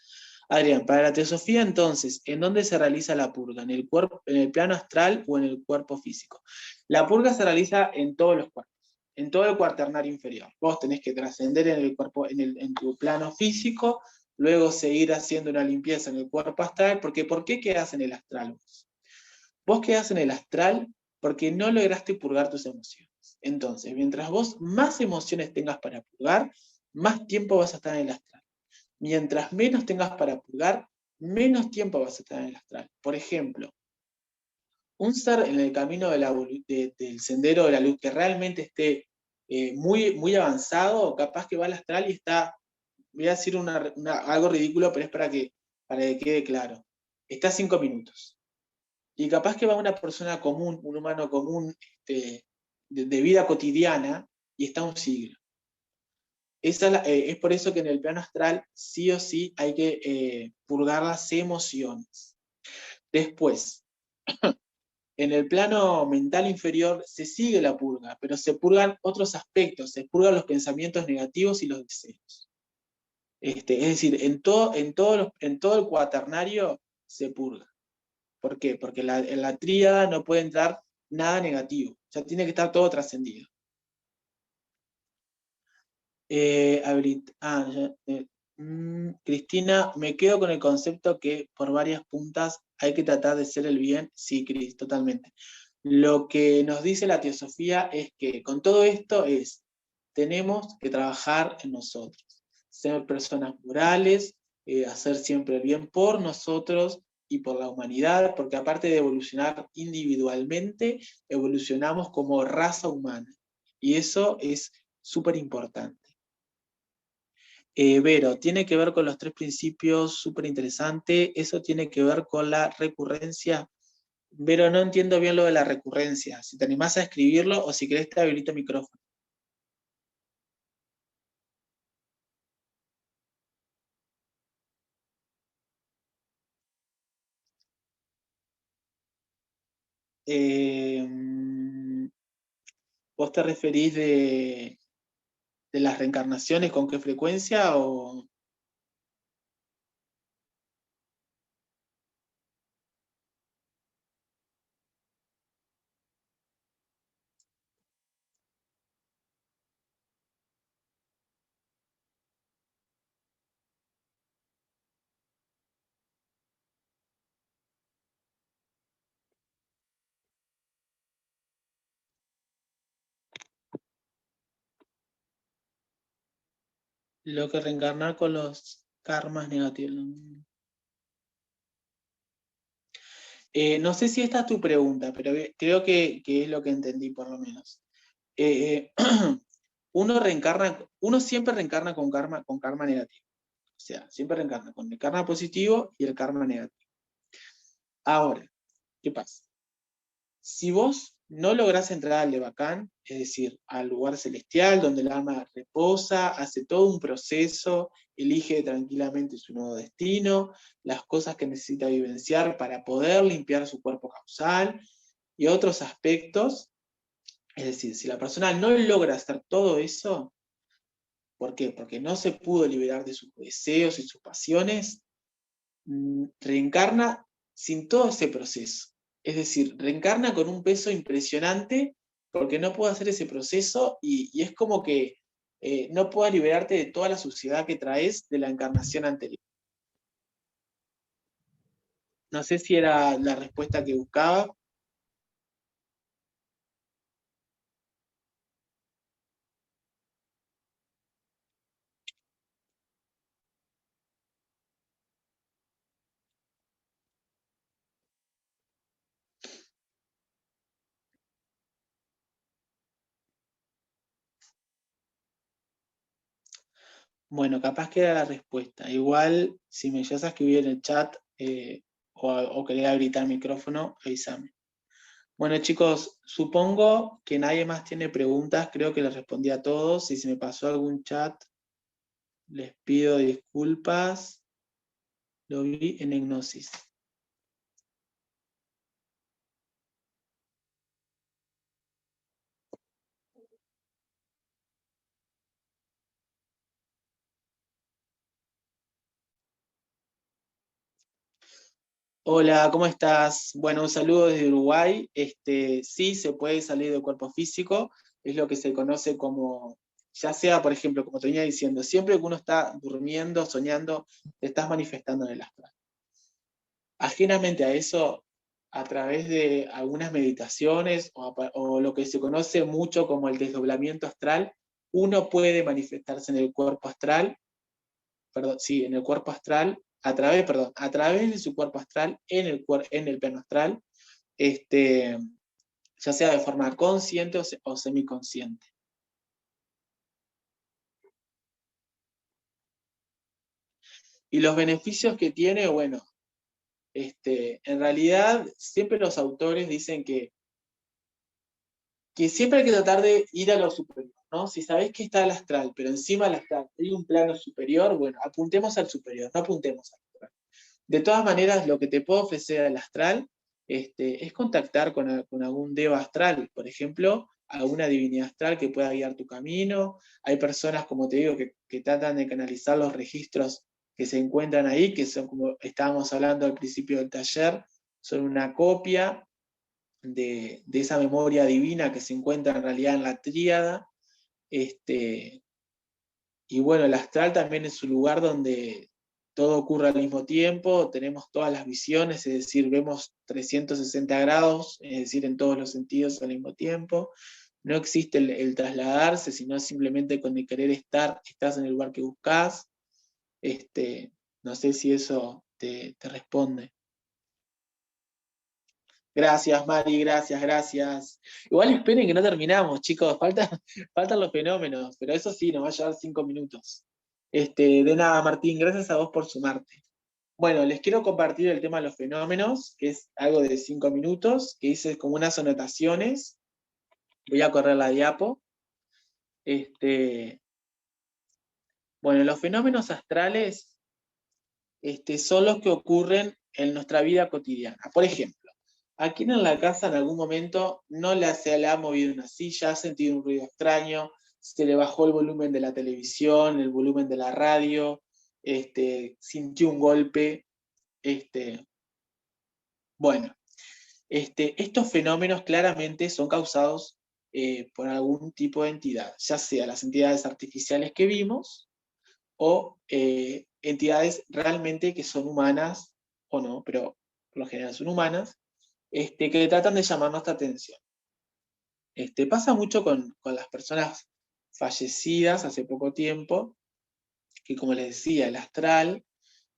Adrián, para la teosofía entonces, ¿en dónde se realiza la purga? ¿En el cuerpo, en el plano astral o en el cuerpo físico? La purga se realiza en todos los cuerpos, en todo el cuaternario inferior. Vos tenés que trascender en el cuerpo, en tu plano físico, luego seguir haciendo una limpieza en el cuerpo astral, porque ¿por qué quedás en el astral vos? Vos quedás en el astral porque no lograste purgar tus emociones. Entonces, mientras vos más emociones tengas para purgar, más tiempo vas a estar en el astral. Mientras menos tengas para purgar, menos tiempo vas a estar en el astral. Por ejemplo, un ser en el camino del sendero de la luz que realmente esté muy, muy avanzado, capaz que va al astral y está, voy a decir algo ridículo, pero es para que quede claro. Está 5 minutos. Y capaz que va una persona común, un humano común, de vida cotidiana, y está un siglo. Es por eso que en el plano astral sí o sí hay que purgar las emociones. Después, en el plano mental inferior se sigue la purga, pero se purgan otros aspectos, se purgan los pensamientos negativos y los deseos. Es decir, en todo el cuaternario se purga. ¿Por qué? Porque en la tríada no puede entrar nada negativo, ya tiene que estar todo trascendido. Cristina, me quedo con el concepto que por varias puntas hay que tratar de ser el bien. Sí, Cris, totalmente. Lo que nos dice la teosofía es que con todo esto tenemos que trabajar en nosotros, ser personas morales, hacer siempre el bien por nosotros y por la humanidad, porque aparte de evolucionar individualmente, evolucionamos como raza humana. Y eso es súper importante. Vero, tiene que ver con los 3 principios, súper interesante. Eso tiene que ver con la recurrencia. Vero, no entiendo bien lo de la recurrencia. Si te animás a escribirlo o si querés te habilito el micrófono. Eh, ¿Vos te referís de las reencarnaciones, con qué frecuencia? O... Lo que reencarnar con los karmas negativos. No sé si esta es tu pregunta, pero creo que es lo que entendí por lo menos. Eh, uno siempre reencarna con karma negativo. O sea, siempre reencarna con el karma positivo y el karma negativo. Ahora, ¿qué pasa? Si vos no lográs entrar al Levacán, es decir, al lugar celestial donde el alma reposa, hace todo un proceso, elige tranquilamente su nuevo destino, las cosas que necesita vivenciar para poder limpiar su cuerpo causal y otros aspectos, es decir, si la persona no logra hacer todo eso, ¿por qué? Porque no se pudo liberar de sus deseos y sus pasiones, reencarna sin todo ese proceso. Es decir, reencarna con un peso impresionante porque no puede hacer ese proceso y es como que no pueda liberarte de toda la suciedad que traes de la encarnación anterior. No sé si era la respuesta que buscaba. Bueno, capaz que era la respuesta. Igual, si me llegas a escribir en el chat o querés habilitar el micrófono, avísame. Bueno, chicos, supongo que nadie más tiene preguntas. Creo que les respondí a todos. Si se me pasó algún chat, Les pido disculpas. Lo vi en hipnosis. Hola, ¿cómo estás? Bueno, un saludo desde Uruguay. Sí, se puede salir del cuerpo físico, es lo que se conoce como, ya sea, por ejemplo, como te venía diciendo, siempre que uno está durmiendo, soñando, te estás manifestando en el astral. Ajenamente a eso, a través de algunas meditaciones o lo que se conoce mucho como el desdoblamiento astral, uno puede manifestarse en el cuerpo astral, perdón, sí, en el cuerpo astral, a través de su cuerpo astral, en el plano astral, este, ya sea de forma consciente o semiconsciente. Y los beneficios que tiene, bueno, en realidad siempre los autores dicen que siempre hay que tratar de ir a lo superior, ¿no? Si sabés que está el astral, pero encima del astral hay un plano superior, bueno, apuntemos al superior, no apuntemos al astral. De todas maneras, lo que te puedo ofrecer el astral es contactar con algún deva astral, por ejemplo, alguna divinidad astral que pueda guiar tu camino. Hay personas, como te digo, que tratan de canalizar los registros que se encuentran ahí, que son, como estábamos hablando al principio del taller, son una copia de esa memoria divina que se encuentra en realidad en la tríada. Y bueno, el astral también es un lugar donde todo ocurre al mismo tiempo, tenemos todas las visiones, es decir, vemos 360 grados, es decir, en todos los sentidos al mismo tiempo. No existe el trasladarse, sino simplemente con el querer estar, estás en el lugar que buscas. No sé si eso te responde. Gracias, Mari, gracias, gracias. Igual esperen que no terminamos, chicos, faltan los fenómenos, pero eso sí, nos va a llevar 5 minutos. De nada, Martín, gracias a vos por sumarte. Bueno, les quiero compartir el tema de los fenómenos, que es algo de 5 minutos, que hice como unas anotaciones. Voy a correr la diapo. Bueno, los fenómenos astrales son los que ocurren en nuestra vida cotidiana. Por ejemplo, ¿a quién en la casa en algún momento se le ha movido una silla, ha sentido un ruido extraño, se le bajó el volumen de la televisión, el volumen de la radio, sintió un golpe? Bueno, estos fenómenos claramente son causados por algún tipo de entidad, ya sea las entidades artificiales que vimos o entidades realmente que son humanas o no, pero por lo general son humanas, que tratan de llamar nuestra atención. Pasa mucho con las personas fallecidas hace poco tiempo, que como les decía, el astral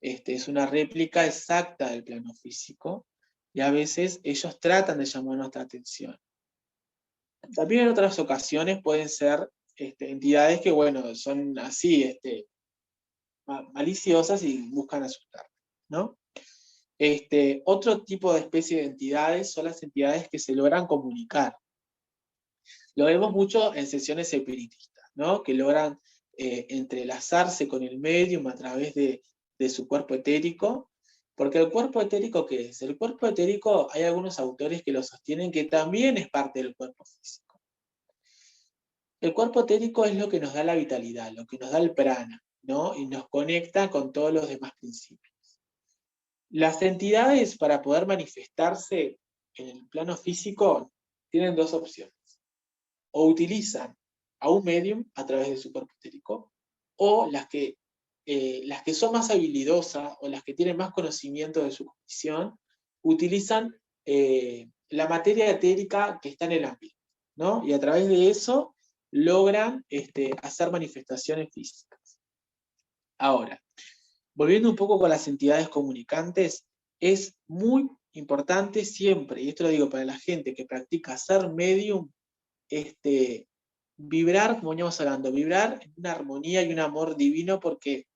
es una réplica exacta del plano físico, y a veces ellos tratan de llamar nuestra atención. También en otras ocasiones pueden ser entidades que, bueno, son así, maliciosas y buscan asustar, ¿no? Otro tipo de especie de entidades son las entidades que se logran comunicar. Lo vemos mucho en sesiones espiritistas, ¿no? Que logran entrelazarse con el medium a través de su cuerpo etérico. Porque el cuerpo etérico, ¿qué es? El cuerpo etérico, hay algunos autores que lo sostienen que también es parte del cuerpo físico. El cuerpo etérico es lo que nos da la vitalidad, lo que nos da el prana, ¿no? Y nos conecta con todos los demás principios. Las entidades, para poder manifestarse en el plano físico, tienen dos opciones. O utilizan a un medium a través de su cuerpo etérico, o las que son más habilidosas o las que tienen más conocimiento de su condición, utilizan la materia etérica que está en el ambiente, ¿no? Y a través de eso logran hacer manifestaciones físicas. Ahora, volviendo un poco con las entidades comunicantes, es muy importante siempre, y esto lo digo para la gente que practica ser medium, vibrar, como veníamos hablando, vibrar en una armonía y un amor divino, porque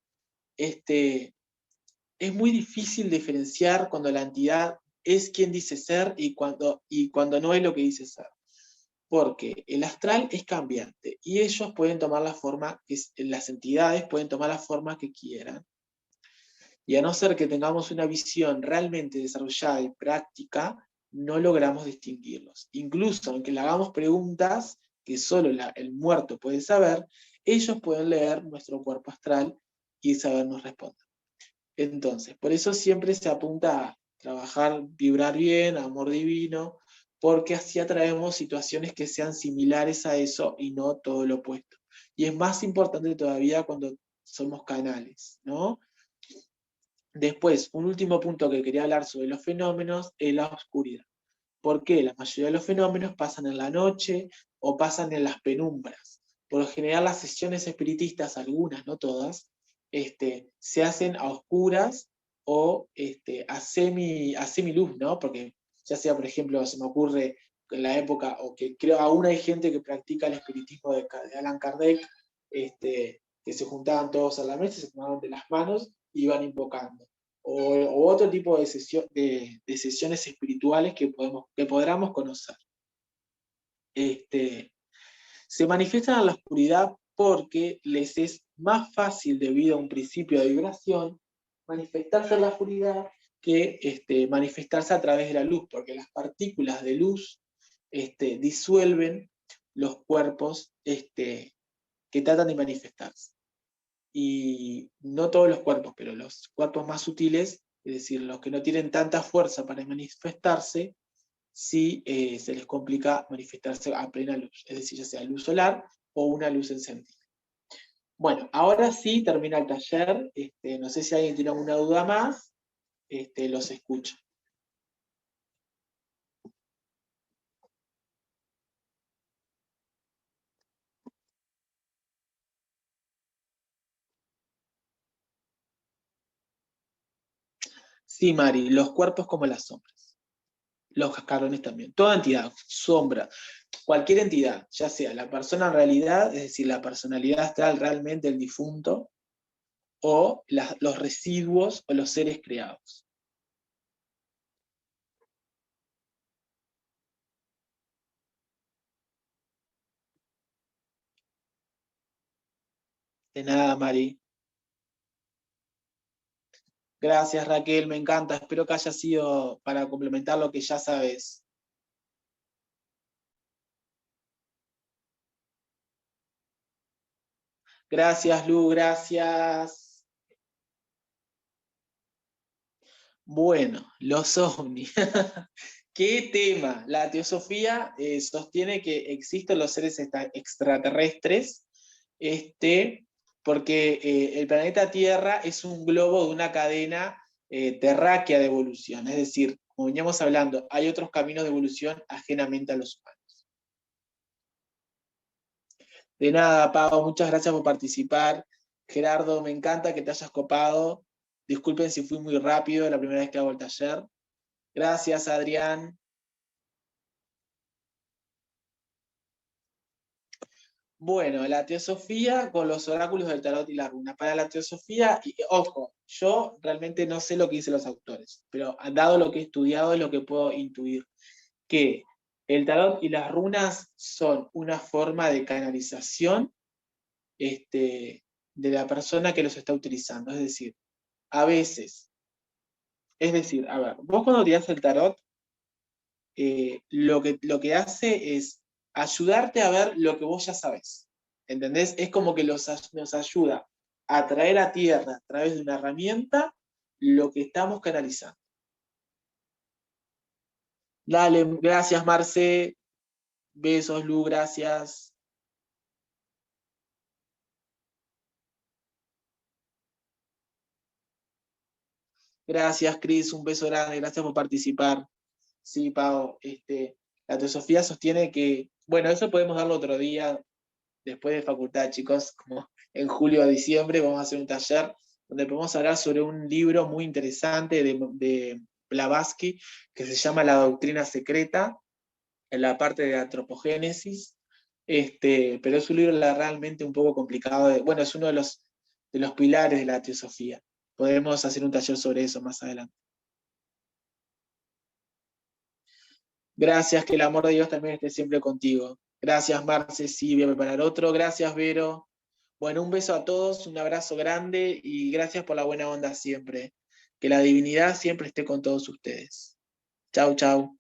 es muy difícil diferenciar cuando la entidad es quien dice ser y cuando no es lo que dice ser. porque el astral es cambiante y ellos pueden tomar la forma, las entidades pueden tomar la forma que quieran. Y a no ser que tengamos una visión realmente desarrollada y práctica, no logramos distinguirlos. Incluso aunque le hagamos preguntas que solo el muerto puede saber, ellos pueden leer nuestro cuerpo astral y sabernos responder. Entonces, por eso siempre se apunta a trabajar, vibrar bien, amor divino, porque así atraemos situaciones que sean similares a eso y no todo lo opuesto. Y es más importante todavía cuando somos canales, ¿no? Después, un último punto que quería hablar sobre los fenómenos es la oscuridad. ¿Por qué? La mayoría de los fenómenos pasan en la noche o pasan en las penumbras. Por lo general, las sesiones espiritistas, algunas, no todas, se hacen a oscuras o a semiluz, ¿no? Porque ya sea, por ejemplo, se me ocurre en la época, o que creo aún hay gente que practica el espiritismo de Allan Kardec, que se juntaban todos a la mesa, se tomaban de las manos y iban invocando. O otro tipo de sesiones espirituales que podamos conocer. Se manifiestan en la oscuridad porque les es más fácil, debido a un principio de vibración, manifestarse en la oscuridad que manifestarse a través de la luz, porque las partículas de luz disuelven los cuerpos que tratan de manifestarse. Y no todos los cuerpos, pero los cuerpos más sutiles, es decir, los que no tienen tanta fuerza para manifestarse, sí se les complica manifestarse a plena luz, es decir, ya sea luz solar o una luz encendida. Bueno, ahora sí termina el taller, no sé si alguien tiene alguna duda más, los escucho. Sí, Mari, los cuerpos como las sombras, los cascarones también, toda entidad, sombra, cualquier entidad, ya sea la persona en realidad, es decir, la personalidad astral realmente el difunto, o los residuos o los seres creados. De nada, Mari. Gracias, Raquel, me encanta. Espero que haya sido para complementar lo que ya sabes. Gracias, Lu, gracias. Bueno, los ovnis. ¿Qué tema? La teosofía sostiene que existen los seres extraterrestres, porque el planeta Tierra es un globo de una cadena terráquea de evolución. Es decir, como veníamos hablando, hay otros caminos de evolución ajenamente a los humanos. De nada, Pau, muchas gracias por participar. Gerardo, me encanta que te hayas copado. Disculpen si fui muy rápido la primera vez que hago el taller. Gracias, Adrián. Bueno, la teosofía con los oráculos del tarot y la runa. Para la teosofía, y, ojo, yo realmente no sé lo que dicen los autores, pero dado lo que he estudiado es lo que puedo intuir, que el tarot y las runas son una forma de canalización de la persona que los está utilizando. Es decir, a veces, a ver, vos cuando tirás el tarot, lo que hace es ayudarte a ver lo que vos ya sabés. ¿Entendés? Es como que nos ayuda a traer a tierra a través de una herramienta lo que estamos canalizando. Dale, gracias, Marce. Besos, Lu, gracias. Gracias, Cris, un beso grande, gracias por participar. Sí, Pau, la teosofía sostiene que, bueno, eso podemos darlo otro día, después de facultad, chicos, como en julio o diciembre, vamos a hacer un taller donde podemos hablar sobre un libro muy interesante de Blavatsky que se llama La Doctrina Secreta, en la parte de antropogénesis, pero es un libro realmente un poco complicado, bueno, es uno de los pilares de la teosofía. Podemos hacer un taller sobre eso más adelante. Gracias, que el amor de Dios también esté siempre contigo. Gracias, Marce, sí, voy a preparar otro. Gracias, Vero. Bueno, un beso a todos, un abrazo grande y gracias por la buena onda siempre. Que la divinidad siempre esté con todos ustedes. Chau, chau.